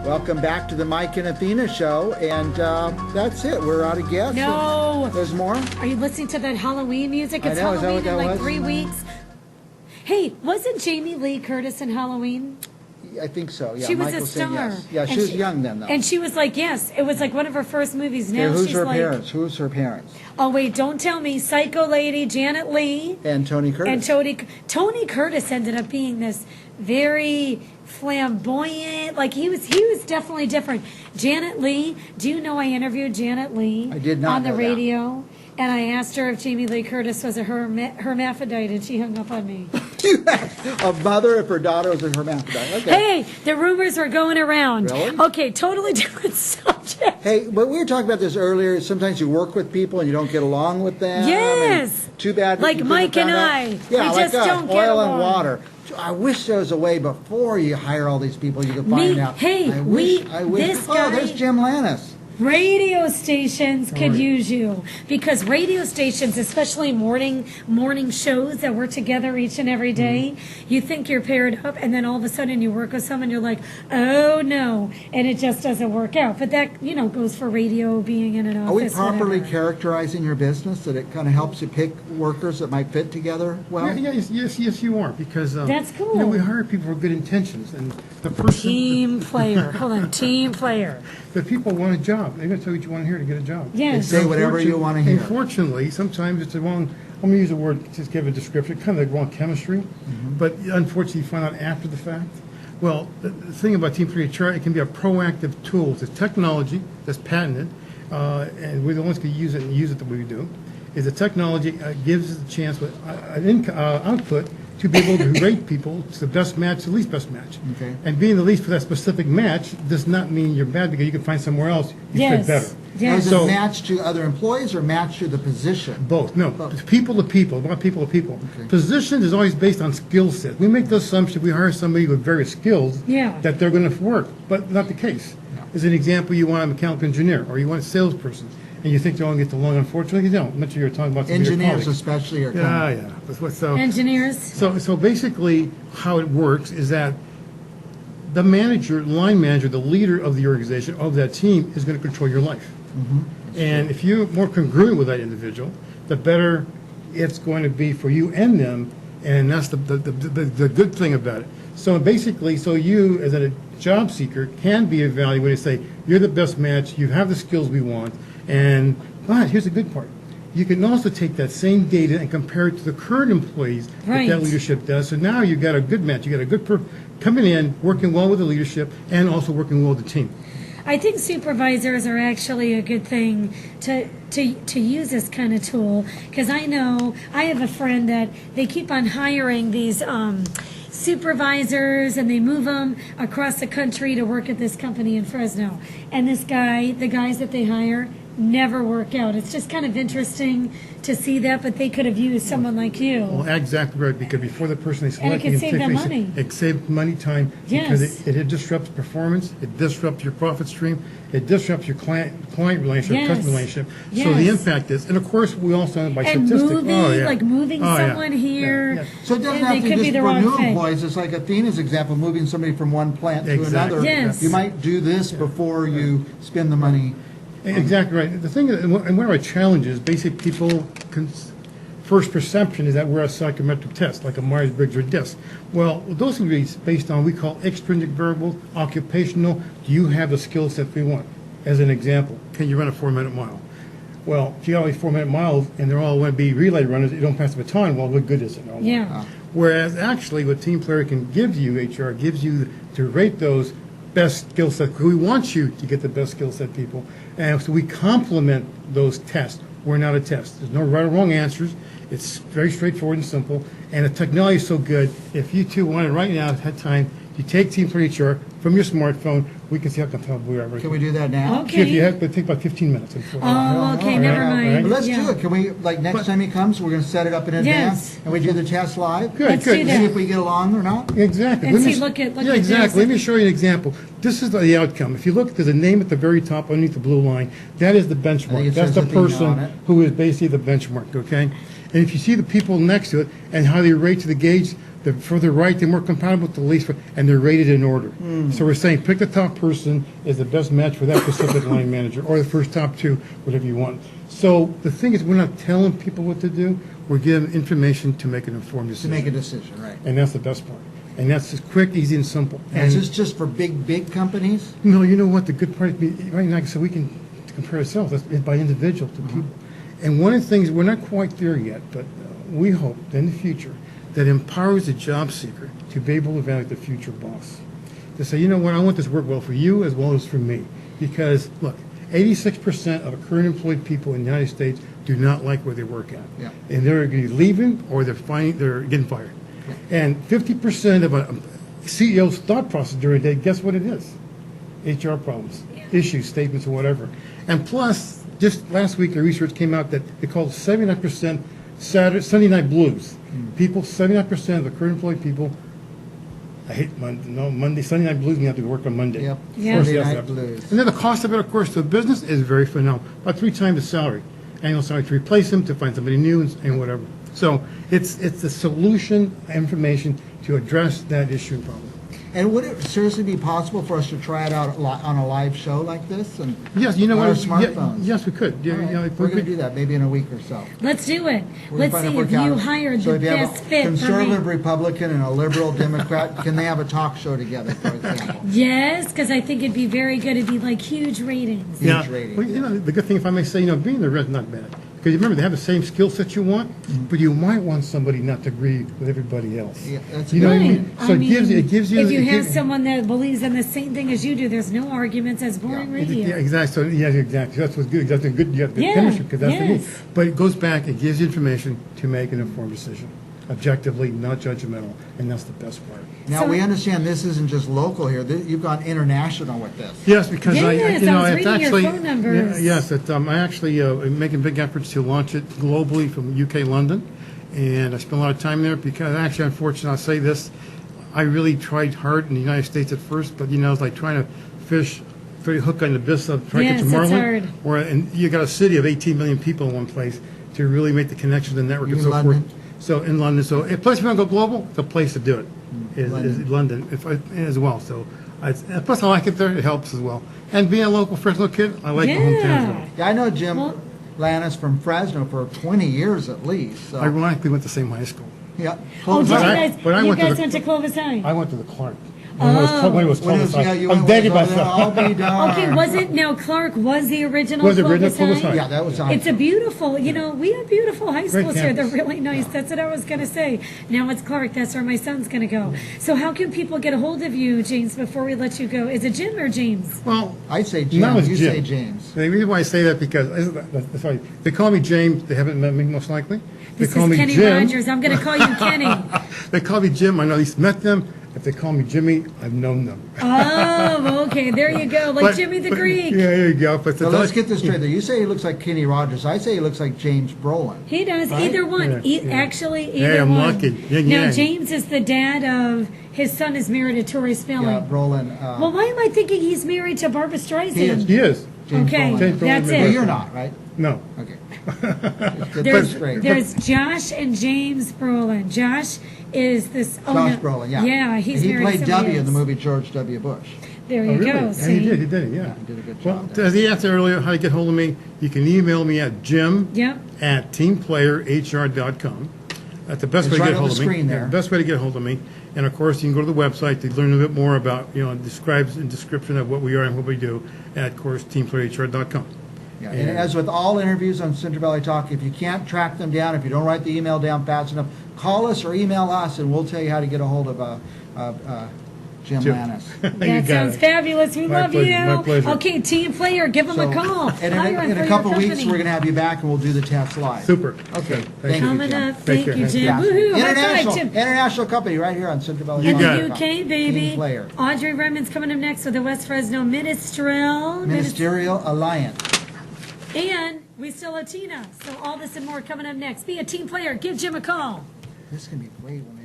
Welcome back to the Mike and Athena show, and that's it. We're out of guests. No. There's more? Are you listening to that Halloween music? It's I know, Halloween in like was? 3 weeks. Hey, wasn't Jamie Lee Curtis in Halloween? I think so, yeah. She was Michael a said star. yes. Yeah, she was young then, though. And she was like, yes. It was like one of her first movies. Now who's she's her like, parents? Who's her parents? oh, wait, don't tell me. Psycho Lady, Janet Leigh. And Tony Curtis. And Tony Curtis ended up being this very flamboyant, like he was definitely different. Janet Leigh, do you know I interviewed Janet Leigh I did not on the know that. radio? And I asked her if Jamie Lee Curtis was a hermaphrodite, and she hung up on me. A mother if her daughter was a hermaphrodite. Okay. Hey, the rumors were going around. Really? Okay, totally different subject. Hey, but we were talking about this earlier. Sometimes you work with people and you don't get along with them. Yes. Too bad. Like you Mike and found out. I. Yeah, We like just don't get oil along. and water. I wish there was a way before you hire all these people you could find out. Hey, I wish. this guy- Oh, there's Jim Lanas. Radio stations could use you, because radio stations, especially morning shows that work together each and every day, you think you're paired up, and then all of a sudden you work with someone, you're like, oh no, and it just doesn't work out. But that goes for radio, being in an office. Are we properly whatever. characterizing your business that it kind of helps you pick workers that might fit together well? Yes, you are, because That's cool. we hire people with good intentions, and the person, Team player. Hold on, team player. the people want a job. They're going to tell you what you want to hear to get a job. Yes. Say whatever you want to hear. Unfortunately, sometimes it's the wrong. I'm going to use a word, just give a description, kind of the wrong chemistry. But unfortunately, you find out after the fact. Well, the thing about TeamPlayer HR, it can be a proactive tool. It's a technology that's patented, and we're the ones who can use it and use it the way we do. Is the technology gives us a chance with an output to be able to rate people to the best match, the least best match. Okay. And being the least for that specific match does not mean you're bad, because you can find somewhere else you Yes. fit better. Yes. Is So- it matched to other employees or matched to the position? Both. No, people to people, not people to people. Okay. Position is always based on skill set. We make the assumption we hire somebody with various skills Yeah. that they're going to work, but not the case. As an example, you want a mechanical engineer or you want a salesperson, and you think they're all going to get along. Unfortunately, you don't. I'm not sure you're talking about some of your Engineers colleagues. especially are Yeah, coming. yeah. That's what, so, Engineers. so basically, how it works is that the manager, line manager, the leader of the organization, of that team, is going to control your life. And if you're more congruent with that individual, the better it's going to be for you and them, and that's the good thing about it. So basically, so you, as a job seeker, can be evaluated and say, you're the best match, you have the skills we want, but here's the good part. You can also take that same data and compare it to the current employees Right. that leadership does. So now you've got a good match. You've got a good person coming in, working well with the leadership, and also working well with the team. I think supervisors are actually a good thing to use this kind of tool, because I know I have a friend that they keep on hiring these supervisors, and they move them across the country to work at this company in Fresno. And the guys that they hire never work out. It's just kind of interesting to see that, but they could have used someone like you. Well, exactly right, because before the person they And it select, can save them money. It saves money, time, Yes. because it disrupts performance, it disrupts your profit stream, it disrupts your client relationship, Yes. customer relationship. So the Yes. impact is, and of course, we also know by And statistics. moving someone here. Yeah. So it doesn't They have to could be be just the for wrong new thing. employees. It's like Athena's example, moving somebody from one plant to Exactly. another. Yes. You might do this before you spend the money. Exactly right. The thing, and one of our challenges, basically people, first perception is that we're a psychometric test, like a Myers-Briggs or DISC. Well, those can be based on, we call extrinsic variables, occupational. Do you have the skill set we want? As an example, can you run a 4-minute mile? Well, if you got only 4-minute miles and they're all going to be relay runners, you don't pass the baton, well, what good is it? Yeah. Whereas actually what TeamPlayer can give you, HR, gives you to rate those best skill set. We want you to get the best skill set people. And so we complement those tests. We're not a test. There's no right or wrong answers. It's very straightforward and simple. And the technology is so good. If you two want it right now, at time, you take TeamPlayer HR from your smartphone. We can see how comfortable we are. Can we do that now? Okay. If you have, but take about 15 minutes. Oh, okay, never All right, mind. all right. But let's Yeah. do it. Can we, like next time he comes, we're going to set it up in advance, Yes. and we do the test live? Good, Let's good. do that. See if we get along or not? Exactly. And Let me see, s- look at yeah, theirs. exactly. Let me show you an example. This is the outcome. If you look, there's a name at the very top underneath the blue line. That is the I think benchmark. it That's says the Athena on person it. who is basically the benchmark, okay? And if you see the people next to it and how they rate to the gauge, The further right, they're more compatible with the least, and they're rated in order. So we're saying pick the top person is the best match for that specific line manager, or the first top two, whatever you want. So the thing is, we're not telling people what to do. We're giving them information to make an informed To decision. make a decision, right. And that's the best part. And that's just quick, easy, and simple. And is this just for big companies? No, you know what? The good part, right now, like I said, we can compare ourselves that's by individual to people. And one of the things, we're not quite there yet, but we hope in the future that empowers the job seeker to be able to evaluate the future boss. To say, you know what, I want this to work well for you as well as for me. Because, look, 86% of current employed people in the United States do not like where they work at. Yeah. And they're either leaving or they're getting fired. And 50% of a CEO's thought process during the day, guess what it is? HR problems, issues, statements, or whatever. And plus, just last week, the research came out that they called 79% Sunday night blues. People, 79% of the current employed people, I hate Monday, Sunday night blues, you have to work on Monday. Yep. Yeah. Of course, Sunday yes, night yes. blues. And then the cost of it, of course, to the business is very phenomenal. About 3 times the salary, annual salary to replace them, to find somebody new and whatever. So it's the solution information to address that issue and problem. And would it seriously be possible for us to try it out on a live show like this? And Yes, you know on what? our smartphones? Yes, we could. Yeah, All right. yeah, if We're we going to could- do that maybe in a week or so. Let's do it. We're Let's gonna find see out if what you counts. hired So the if you have a best fit for conservative me. Republican and a liberal Democrat, can they have a talk show together, for example? Yes, because I think it'd be very good. It'd be like huge ratings. Huge Yeah. ratings, Well, you know, the good thing, if I may say, being the red is not bad. Because remember, they have the same skill set you want, but you might want somebody not to agree with everybody else. Yeah, that's You know what I Right. mean? So it gives you, if you it have gives- someone that believes in the same thing as you do, there's no arguments as boring radio. Yeah, exactly. So, yeah, exactly. That's what's good. That's good. You have good Yeah, chemistry because that's the yes. need. But it goes back. It gives you information to make an informed decision, objectively, not judgmental, and that's the best part. Now, So- we understand this isn't just local here. You've gone international with this. Yes, because Yes, I was it's reading your actually phone numbers. Yes, I'm actually making big efforts to launch it globally from UK, London, and I spent a lot of time there because actually, unfortunately, I'll say this: I really tried hard in the United States at first, but it's like trying to fish. Throw a hook on the abyss of trying to Yes, catch a it's marlin. hard. And you got a city of 18 million people in one place to really make the connection, the network, You and in so London? forth. So in London, so plus if you want to go global, the place to do it is London as well. So plus I like it there; it helps as well. And being a local Fresno kid, I like my hometown as well. Yeah, I know Jim Well- Lanas from Fresno for 20 years at least. So, Ironically, went to the same high school. yeah. Oh, did you But I- guys, but I you went to guys the- went to Clovis High? I went to the Clark. Oh. When it was When it was, Clovis yeah, High. you I'm went dating over there, myself. I'll be darned. Okay, was it, now Clark was the original Was the original Clovis Clovis High? High. Yeah, that was It's a beautiful, we have beautiful high schools here. They're campus. really nice. That's what I was going to say. Now it's Clark. That's where my son's going to go. So how can people get a hold of you, James, before we let you go? Is it Jim or James? Well, I say Jim, now it's you Jim. say James. The reason why I say that because that's why they call me James. They haven't met me most likely. They This call is me Kenny Jim. Rogers. I'm going to call you Kenny. They call me Jim. I know he's met them. If they call me Jimmy, I've known them. Oh, okay. There you go. Like But- Jimmy the but- Greek. Yeah, there you go. But So let's get this straight. There, you say he looks like Kenny Rogers. I say he looks like James Brolin. He does. Right? Either one. Yeah, yeah. Actually, Hey, either I'm one. lucky. Yin Now, yang. James is the dad of, his son is married to Tori Spelling. Yeah, Brolin. Well, why am I thinking he's married to Barbara Streisand? He is. He is. James Okay, Brolin. James Brolin that's is Well, it. you're not, right? No. Okay. Let's get There's, this straight. there's Josh and James Brolin. Josh is this. Oh, Josh no. Brolin, yeah. Yeah, he's he married played to somebody W in the else. movie George W. Bush. There Oh, you really? go. Yeah, See? he did, yeah. He did a good Well, job there. as he asked earlier how to get hold of me, you can email me at jim Yep. at teamplayerhr.com. That's the best It's way to right get on hold the of me. screen Yeah, there. the best way to get hold of me. And of course, you can go to the website to learn a bit more about, describes and description of what we are and what we do at, of course, teamplayerhr.com. Yeah, and as with all interviews on Central Valley Talk, if you can't track them down, if you don't write the email down fast enough, call us or email us, and we'll tell you how to get a hold of Jim Jim. Lanas. You That got sounds it. fabulous. We My love pleasure, you. my pleasure. Okay, team player, give him a call. And Hire him in for a couple your weeks, company. we're going to have you back, and we'll do the test live. Super. Okay, Thank thank you, Coming Jim. up. Thank care. you, Jim. Yeah. Woohoo. High International, five, Jim. international company right here on Central Valley You In Talk. got the it. UK, baby. Team player. Audrey Redmond's coming up next with the West Fresno Ministerial. Ministerial Alliance. And we still Latina. So all this and more coming up next. Be a team player. Give Jim a call. This is going to be great when they